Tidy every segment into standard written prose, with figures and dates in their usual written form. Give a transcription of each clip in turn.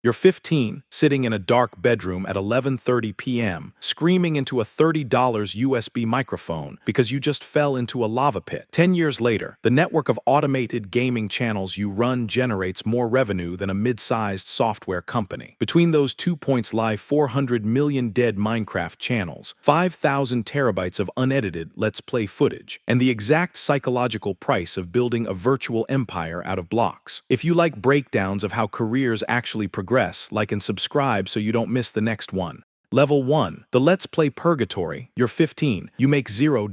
You're 15, sitting in a dark bedroom at 11:30 p.m., screaming into a $30 USB microphone because you just fell into a lava pit. 10 years later, the network of automated gaming channels you run generates more revenue than a mid-sized software company. Between those 2 points lie 400 million dead Minecraft channels, 5,000 terabytes of unedited Let's Play footage, and the exact psychological price of building a virtual empire out of blocks. If you like breakdowns of how careers actually progress, like and subscribe so you don't miss the next one. Level 1. The Let's Play Purgatory. You're 15. You make $0.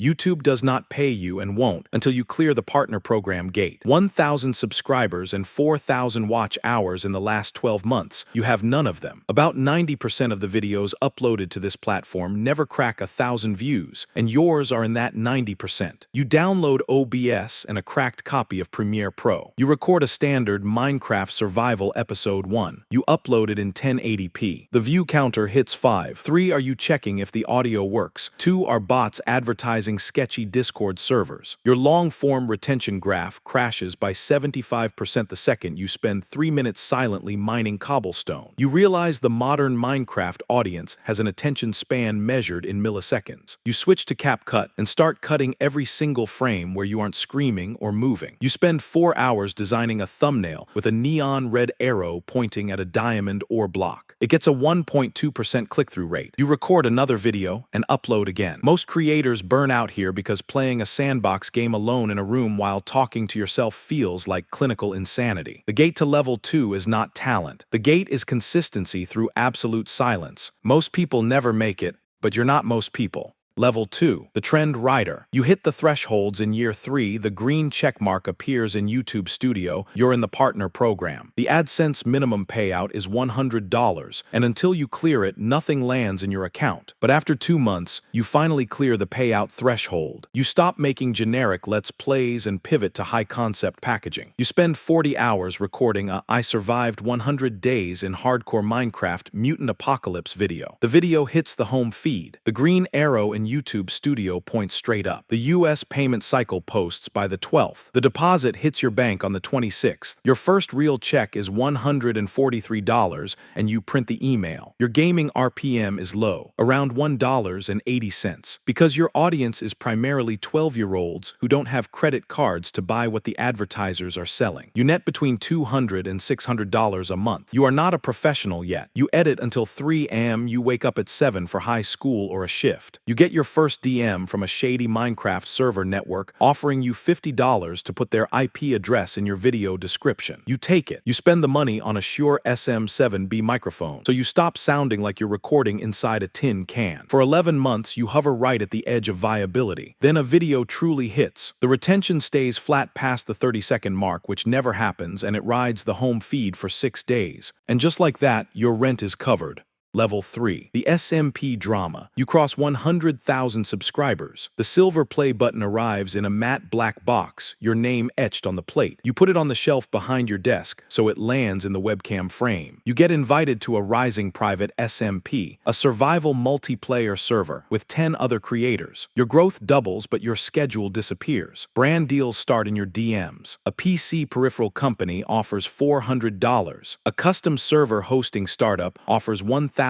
YouTube does not pay you and won't until you clear the partner program gate. 1,000 subscribers and 4,000 watch hours in the last 12 months. You have none of them. About 90% of the videos uploaded to this platform never crack 1,000 views, and yours are in that 90%. You download OBS and a cracked copy of Premiere Pro. You record a standard Minecraft Survival Episode 1. You upload it in 1080p. The view counter hits 5. 3. Are you checking if the audio works? 2. Are bots advertising sketchy Discord servers? Your long-form retention graph crashes by 75% the second you spend 3 minutes silently mining cobblestone. You realize the modern Minecraft audience has an attention span measured in milliseconds. You switch to CapCut and start cutting every single frame where you aren't screaming or moving. You spend 4 hours designing a thumbnail with a neon red arrow pointing at a diamond or block. It gets a 1.2% click-through rate. You record another video and upload again. Most creators burn out here because playing a sandbox game alone in a room while talking to yourself feels like clinical insanity. The gate to level 2 is not talent. The gate is consistency through absolute silence. Most people never make it, but you're not most people. Level 2. The Trend Rider. You hit the thresholds in year 3, the green checkmark appears in YouTube Studio, you're in the partner program. The AdSense minimum payout is $100, and until you clear it, nothing lands in your account. But after 2 months, you finally clear the payout threshold. You stop making generic Let's Plays and pivot to high-concept packaging. You spend 40 hours recording a I survived 100 days in hardcore Minecraft mutant apocalypse video. The video hits the home feed. The green arrow in YouTube Studio points straight up. The US payment cycle posts by the 12th. The deposit hits your bank on the 26th. Your first real check is $143, and you print the email. Your gaming RPM is low, around $1.80, because your audience is primarily 12-year-olds who don't have credit cards to buy what the advertisers are selling. You net between $200 and $600 a month. You are not a professional yet. You edit until 3 a.m. You wake up at 7 for high school or a shift. You get your first DM from a shady Minecraft server network offering you $50 to put their IP address in your video description. You take it. You spend the money on a Shure SM7B microphone, so you stop sounding like you're recording inside a tin can. For 11 months, you hover right at the edge of viability. Then a video truly hits. The retention stays flat past the 30-second mark, which never happens, and it rides the home feed for 6 days. And just like that, your rent is covered. Level 3. The SMP Drama. You cross 100,000 subscribers. The silver play button arrives in a matte black box, your name etched on the plate. You put it on the shelf behind your desk, so it lands in the webcam frame. You get invited to a rising private SMP, a survival multiplayer server, with 10 other creators. Your growth doubles, but your schedule disappears. Brand deals start in your DMs. A PC peripheral company offers $400. A custom server hosting startup offers $1,200.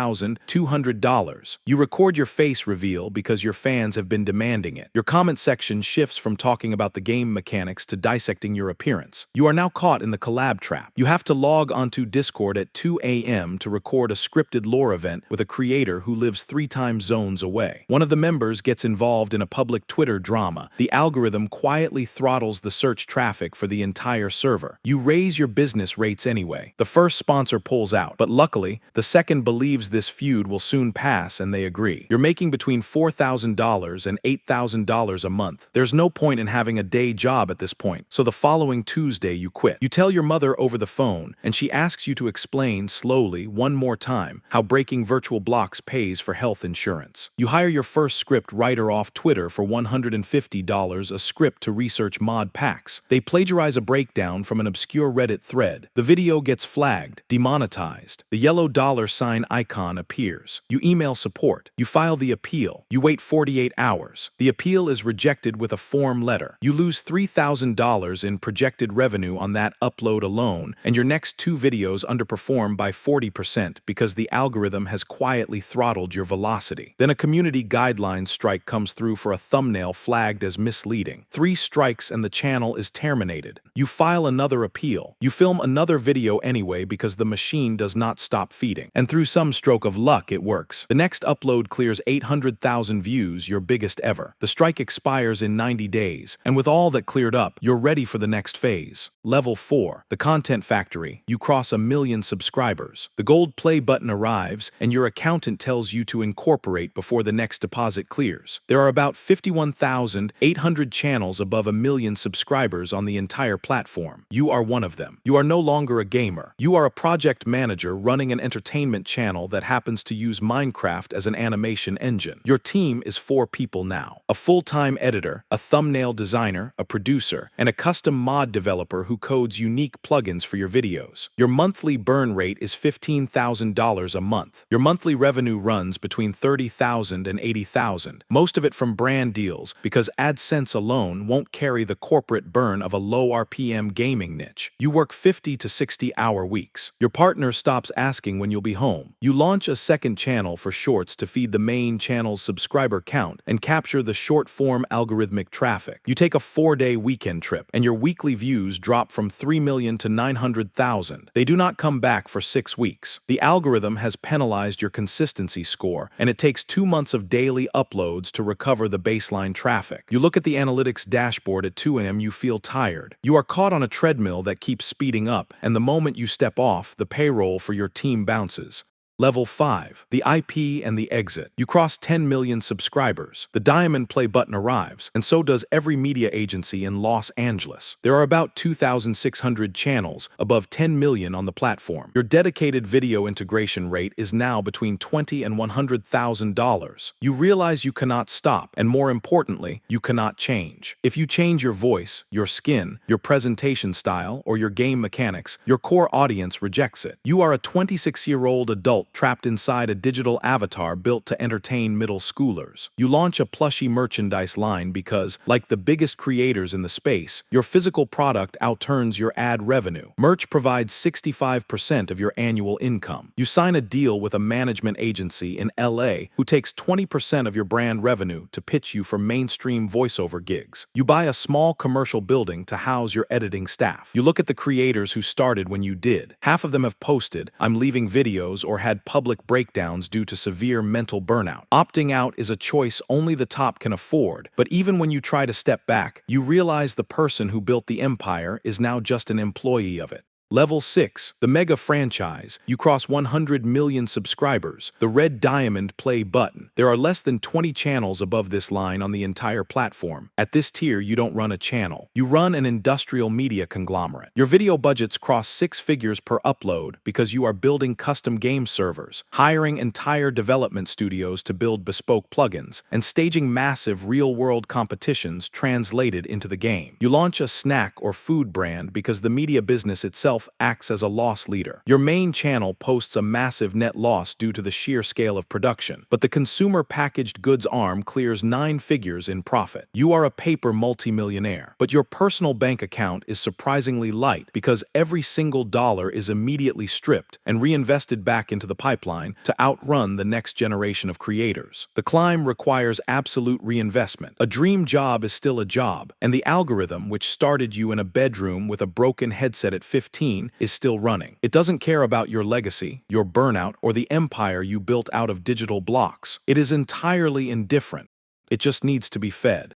You record your face reveal because your fans have been demanding it. Your comment section shifts from talking about the game mechanics to dissecting your appearance. You are now caught in the collab trap. You have to log onto Discord at 2 a.m. to record a scripted lore event with a creator who lives 3 time zones away. One of the members gets involved in a public Twitter drama. The algorithm quietly throttles the search traffic for the entire server. You raise your business rates anyway. The first sponsor pulls out, but luckily, the second believes this feud will soon pass and they agree. You're making between $4,000 and $8,000 a month. There's no point in having a day job at this point, so the following Tuesday you quit. You tell your mother over the phone, and she asks you to explain slowly, one more time, how breaking virtual blocks pays for health insurance. You hire your first script writer off Twitter for $150 a script to research mod packs. They plagiarize a breakdown from an obscure Reddit thread. The video gets flagged, demonetized. The yellow dollar sign icon icon appears. You email support. You file the appeal. You wait 48 hours. The appeal is rejected with a form letter. You lose $3,000 in projected revenue on that upload alone, and your next 2 videos underperform by 40% because the algorithm has quietly throttled your velocity. Then a community guidelines strike comes through for a thumbnail flagged as misleading. 3 strikes and the channel is terminated. You file another appeal. You film another video anyway because the machine does not stop feeding. And through some stroke of luck, it works. The next upload clears 800,000 views, your biggest ever. The strike expires in 90 days, and with all that cleared up, you're ready for the next phase. Level 4, the content factory. You cross 1 million subscribers. The gold play button arrives, and your accountant tells you to incorporate before the next deposit clears. There are about 51,800 channels above 1 million subscribers on the entire platform. You are one of them. You are no longer a gamer. You are a project manager running an entertainment channel that happens to use Minecraft as an animation engine. Your team is 4 people now. A full-time editor, a thumbnail designer, a producer, and a custom mod developer who codes unique plugins for your videos. Your monthly burn rate is $15,000 a month. Your monthly revenue runs between $30,000 and $80,000, most of it from brand deals because AdSense alone won't carry the corporate burn of a low RPM gaming niche. You work 50 to 60-hour weeks. Your partner stops asking when you'll be home. You launch a second channel for shorts to feed the main channel's subscriber count and capture the short-form algorithmic traffic. You take a 4-day weekend trip, and your weekly views drop from 3 million to 900,000. They do not come back for 6 weeks. The algorithm has penalized your consistency score, and it takes 2 months of daily uploads to recover the baseline traffic. You look at the analytics dashboard at 2 a.m., you feel tired. You are caught on a treadmill that keeps speeding up, and the moment you step off, the payroll for your team bounces. Level 5, the IP and the exit. You cross 10 million subscribers. The diamond play button arrives, and so does every media agency in Los Angeles. There are about 2,600 channels, above 10 million on the platform. Your dedicated video integration rate is now between $20,000 and $100,000. You realize you cannot stop, and more importantly, you cannot change. If you change your voice, your skin, your presentation style, or your game mechanics, your core audience rejects it. You are a 26-year-old adult trapped inside a digital avatar built to entertain middle schoolers. You launch a plushie merchandise line because, like the biggest creators in the space, your physical product outturns your ad revenue. Merch provides 65% of your annual income. You sign a deal with a management agency in LA who takes 20% of your brand revenue to pitch you for mainstream voiceover gigs. You buy a small commercial building to house your editing staff. You look at the creators who started when you did. Half of them have posted, "I'm leaving videos," or had public breakdowns due to severe mental burnout. Opting out is a choice only the top can afford, but even when you try to step back, you realize the person who built the empire is now just an employee of it. Level 6, the mega franchise. You cross 100 million subscribers. The red diamond play button. There are less than 20 channels above this line on the entire platform. At this tier, you don't run a channel. You run an industrial media conglomerate. Your video budgets cross 6 figures per upload because you are building custom game servers, hiring entire development studios to build bespoke plugins, and staging massive real-world competitions translated into the game. You launch a snack or food brand because the media business itself acts as a loss leader. Your main channel posts a massive net loss due to the sheer scale of production, but the consumer packaged goods arm clears 9 figures in profit. You are a paper multimillionaire, but your personal bank account is surprisingly light because every single dollar is immediately stripped and reinvested back into the pipeline to outrun the next generation of creators. The climb requires absolute reinvestment. A dream job is still a job, and the algorithm, which started you in a bedroom with a broken headset at 15, is still running. It doesn't care about your legacy, your burnout, or the empire you built out of digital blocks. It is entirely indifferent. It just needs to be fed.